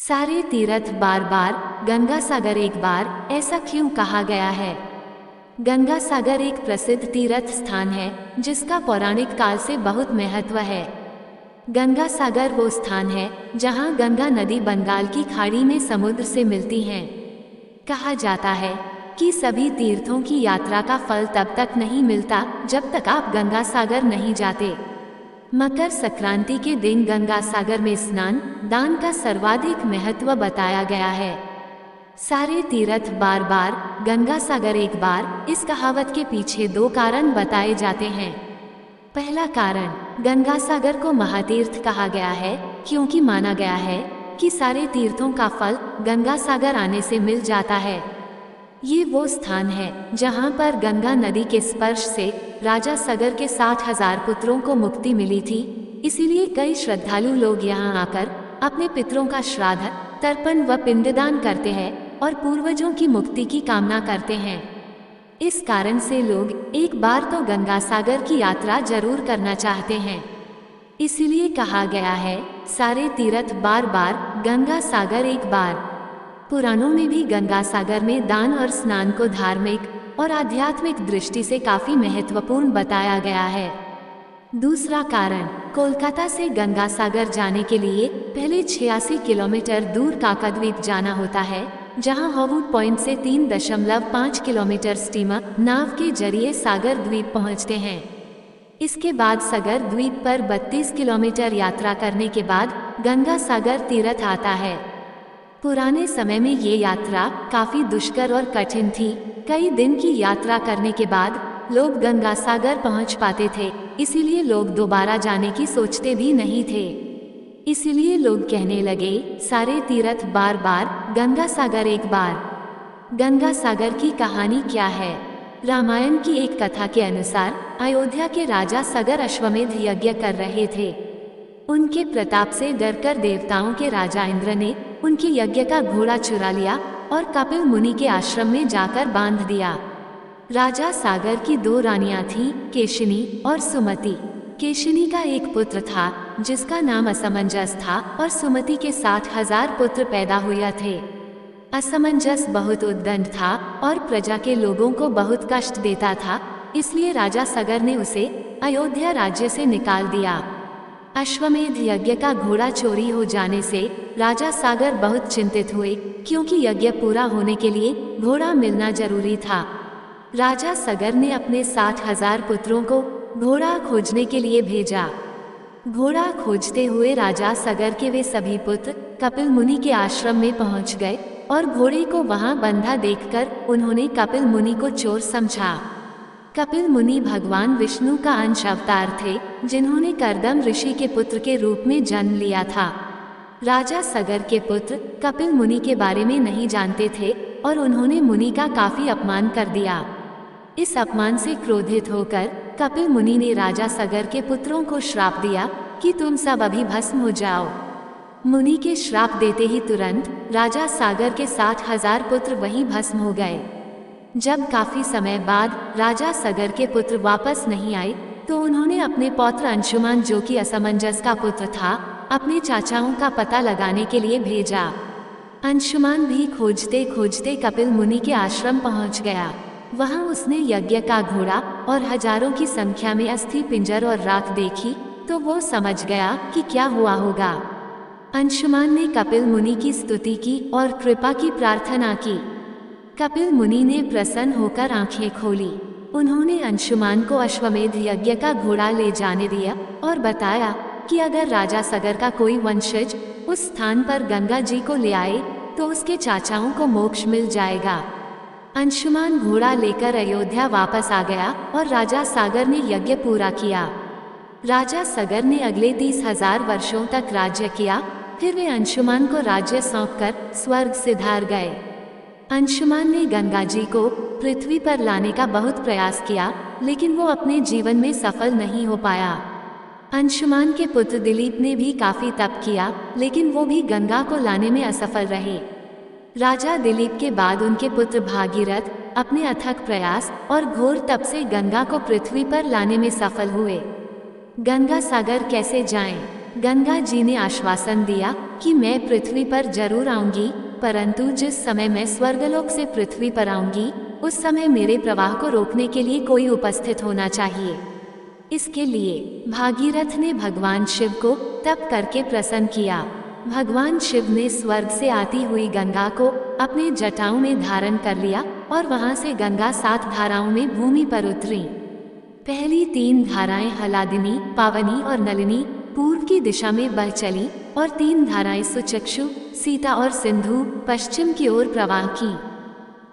सारे तीर्थ बार बार, गंगा सागर एक बार, ऐसा क्यों कहा गया है? गंगा सागर एक प्रसिद्ध तीर्थ स्थान है जिसका पौराणिक काल से बहुत महत्व है। गंगा सागर वो स्थान है जहां गंगा नदी बंगाल की खाड़ी में समुद्र से मिलती हैं। कहा जाता है कि सभी तीर्थों की यात्रा का फल तब तक नहीं मिलता जब तक आप गंगा सागर नहीं जाते। मकर संक्रांति के दिन गंगा सागर में स्नान दान का सर्वाधिक महत्व बताया गया है। सारे तीर्थ बार बार, गंगा सागर एक बार, इस कहावत के पीछे दो कारण बताए जाते हैं। पहला कारण, गंगा सागर को महातीर्थ कहा गया है क्योंकि माना गया है कि सारे तीर्थों का फल गंगा सागर आने से मिल जाता है। ये वो स्थान है जहाँ पर गंगा नदी के स्पर्श से राजा सगर के 60,000 पुत्रों को मुक्ति मिली थी। इसीलिए कई श्रद्धालु लोग यहाँ आकर अपने पितरों का श्राद्ध, तर्पण व पिंडदान करते हैं और पूर्वजों की मुक्ति की कामना करते हैं। इस कारण से लोग एक बार तो गंगा सागर की यात्रा जरूर करना चाहते हैं। इसीलिए कहा गया है, सारे तीर्थ बार बार, गंगा सागर एक बार। पुराणों में भी गंगा सागर में दान और स्नान को धार्मिक और आध्यात्मिक दृष्टि से काफी महत्वपूर्ण बताया गया है। दूसरा कारण, कोलकाता से गंगा सागर जाने के लिए पहले 86 किलोमीटर दूर काकाद्वीप जाना होता है, जहां हॉवुड पॉइंट से 3.5 किलोमीटर स्टीमर नाव के जरिए सागर द्वीप पहुंचते हैं। इसके बाद सागर द्वीप पर 32 किलोमीटर यात्रा करने के बाद गंगा सागर तीर्थ आता है। पुराने समय में ये यात्रा काफी दुष्कर और कठिन थी। कई दिन की यात्रा करने के बाद लोग गंगा सागर पहुंच पाते थे, इसीलिए लोग दोबारा जाने की सोचते भी नहीं थे। इसीलिए लोग कहने लगे, सारे तीर्थ बार बार, गंगा सागर एक बार। गंगा सागर की कहानी क्या है? रामायण की एक कथा के अनुसार अयोध्या के राजा सगर अश्वमेध यज्ञ कर रहे थे। उनके प्रताप से डरकर देवताओं के राजा इंद्र ने उनके यज्ञ का घोड़ा चुरा लिया और कपिल मुनि के आश्रम में जाकर बांध दिया। राजा सागर की दो रानियां थीं, केशिनी और सुमति। केशिनी का एक पुत्र था जिसका नाम असमंजस था और सुमति के 60,000 पुत्र पैदा हुए थे। असमंजस बहुत उद्दंड था और प्रजा के लोगों को बहुत कष्ट देता था, इसलिए राजा सगर ने उसे अयोध्या राज्य से निकाल दिया। अश्वमेध यज्ञ का घोड़ा चोरी हो जाने से राजा सागर बहुत चिंतित हुए, क्योंकि यज्ञ पूरा होने के लिए घोड़ा मिलना जरूरी था। राजा सगर ने अपने 60,000 पुत्रों को घोड़ा खोजने के लिए भेजा। घोड़ा खोजते हुए राजा सगर के वे सभी पुत्र कपिल मुनि के आश्रम में पहुंच गए और घोड़े को वहां बंधा देखकर उन्होंने कपिल मुनि को चोर समझा। कपिल मुनि भगवान विष्णु का अंश अवतार थे, जिन्होंने कर्दम ऋषि के पुत्र के रूप में जन्म लिया था। राजा सगर के पुत्र कपिल मुनि के बारे में नहीं जानते थे और उन्होंने मुनि का काफी अपमान कर दिया। इस अपमान से क्रोधित होकर कपिल मुनि ने राजा सगर के पुत्रों को श्राप दिया कि तुम सब अभी भस्म हो जाओ। मुनि के श्राप देते ही तुरंत राजा सागर के 60,000 पुत्र वहीं भस्म हो गए। जब काफी समय बाद राजा सगर के पुत्र वापस नहीं आए तो उन्होंने अपने पौत्र अंशुमान, जो कि असमंजस का पुत्र था, अपने चाचाओं का पता लगाने के लिए भेजा। अंशुमान भी खोजते खोजते कपिल मुनि के आश्रम पहुंच गया। वहां उसने यज्ञ का घोड़ा और हजारों की संख्या में अस्थि पिंजर और राख देखी तो वो समझ गया कि क्या हुआ होगा। अंशुमान ने कपिल मुनि की स्तुति की और कृपा की प्रार्थना की। कपिल मुनि ने प्रसन्न होकर आंखें खोली। उन्होंने अंशुमान को अश्वमेध यज्ञ का घोड़ा ले जाने दिया और बताया कि अगर राजा सगर का कोई वंशज उस स्थान पर गंगा जी को ले आए तो उसके चाचाओं को मोक्ष मिल जाएगा। अंशुमान घोड़ा लेकर अयोध्या वापस आ गया और राजा सागर ने यज्ञ पूरा किया। राजा सगर ने अगले 30,000 वर्षों तक राज्य किया। फिर वे अंशुमान को राज्य सौंपकर स्वर्ग सिधार गए। अंशुमान ने गंगा जी को पृथ्वी पर लाने का बहुत प्रयास किया, लेकिन वो अपने जीवन में सफल नहीं हो पाया। अंशुमान के पुत्र दिलीप ने भी काफी तप किया, लेकिन वो भी गंगा को लाने में असफल रहे। राजा दिलीप के बाद उनके पुत्र भागीरथ अपने अथक प्रयास और घोर तप से गंगा को पृथ्वी पर लाने में सफल हुए। गंगा सागर कैसे जाएं? गंगा जी ने आश्वासन दिया कि मैं पृथ्वी पर जरूर आऊंगी, परंतु जिस समय मैं स्वर्गलोक से पृथ्वी पर आऊंगी उस समय मेरे प्रवाह को रोकने के लिए कोई उपस्थित होना चाहिए। इसके लिए भागीरथ ने भगवान शिव को तप करके प्रसन्न किया। भगवान शिव ने स्वर्ग से आती हुई गंगा को अपने जटाओं में धारण कर लिया और वहां से गंगा 7 धाराओं में भूमि पर उतरी। पहली 3 धाराएं हलादिनी, पावनी और नलिनी पूर्व की दिशा में बह चली और 3 धाराएं सुचक्षु, सीता और सिंधु पश्चिम की ओर प्रवाह की।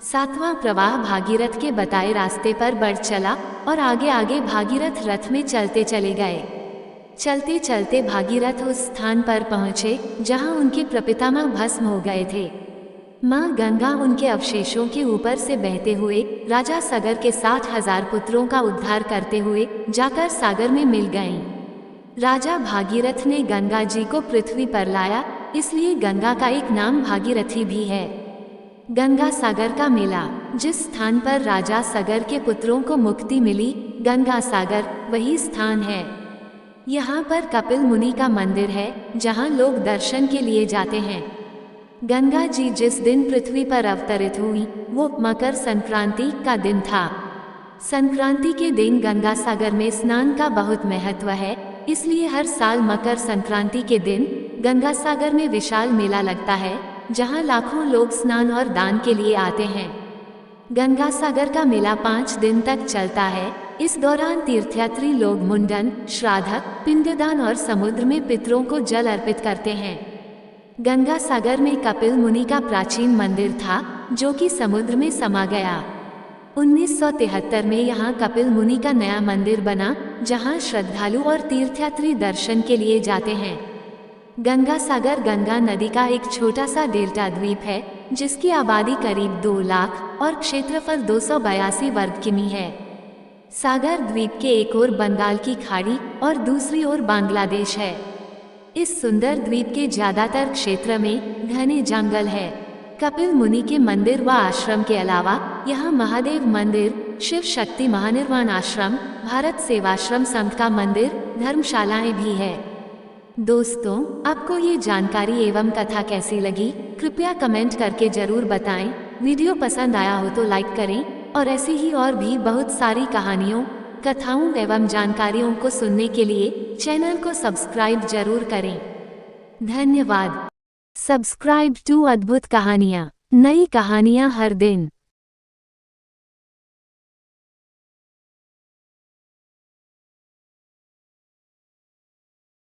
7वां प्रवाह भागीरथ के बताए रास्ते पर बढ़ चला और आगे आगे भागीरथ रथ में चलते चले गए। चलते चलते भागीरथ उस स्थान पर पहुँचे जहाँ उनके प्रपितामह भस्म हो गए थे। माँ गंगा उनके अवशेषों के ऊपर से बहते हुए राजा सागर के 60,000 पुत्रों का उद्धार करते हुए जाकर सागर में मिल गईं। राजा भागीरथ ने गंगा जी को पृथ्वी पर लाया, इसलिए गंगा का एक नाम भागीरथी भी है। गंगा सागर का मेला, जिस स्थान पर राजा सागर के पुत्रों को मुक्ति मिली, गंगा सागर वही स्थान है। यहाँ पर कपिल मुनि का मंदिर है जहाँ लोग दर्शन के लिए जाते हैं। गंगा जी जिस दिन पृथ्वी पर अवतरित हुई वो मकर संक्रांति का दिन था। संक्रांति के दिन गंगा सागर में स्नान का बहुत महत्व है, इसलिए हर साल मकर संक्रांति के दिन गंगा सागर में विशाल मेला लगता है जहाँ लाखों लोग स्नान और दान के लिए आते हैं। गंगा सागर का मेला 5 दिन तक चलता है। इस दौरान तीर्थयात्री लोग मुंडन, श्राद्ध, पिंडदान और समुद्र में पितरों को जल अर्पित करते हैं। गंगा सागर में कपिल मुनि का प्राचीन मंदिर था जो कि समुद्र में समा गया। 1973 में यहाँ कपिल मुनि का नया मंदिर बना जहाँ श्रद्धालु और तीर्थयात्री दर्शन के लिए जाते हैं। गंगा सागर गंगा नदी का एक छोटा सा डेल्टा द्वीप है जिसकी आबादी करीब 2 लाख और क्षेत्रफल 282 वर्ग किमी है। सागर द्वीप के एक ओर बंगाल की खाड़ी और दूसरी ओर बांग्लादेश है। इस सुंदर द्वीप के ज्यादातर क्षेत्र में घने जंगल है। कपिल मुनि के मंदिर व आश्रम के अलावा यहाँ महादेव मंदिर, शिव शक्ति महानिर्वाण आश्रम, भारत सेवाश्रम संघ का मंदिर, धर्मशालाएं भी है। दोस्तों, आपको ये जानकारी एवं कथा कैसी लगी कृपया कमेंट करके जरूर बताएं। वीडियो पसंद आया हो तो लाइक करें और ऐसी ही और भी बहुत सारी कहानियों, कथाओं एवं जानकारियों को सुनने के लिए चैनल को सब्सक्राइब जरूर करें। धन्यवाद। सब्सक्राइब टू अद्भुत कहानियाँ, नई कहानियाँ हर दिन।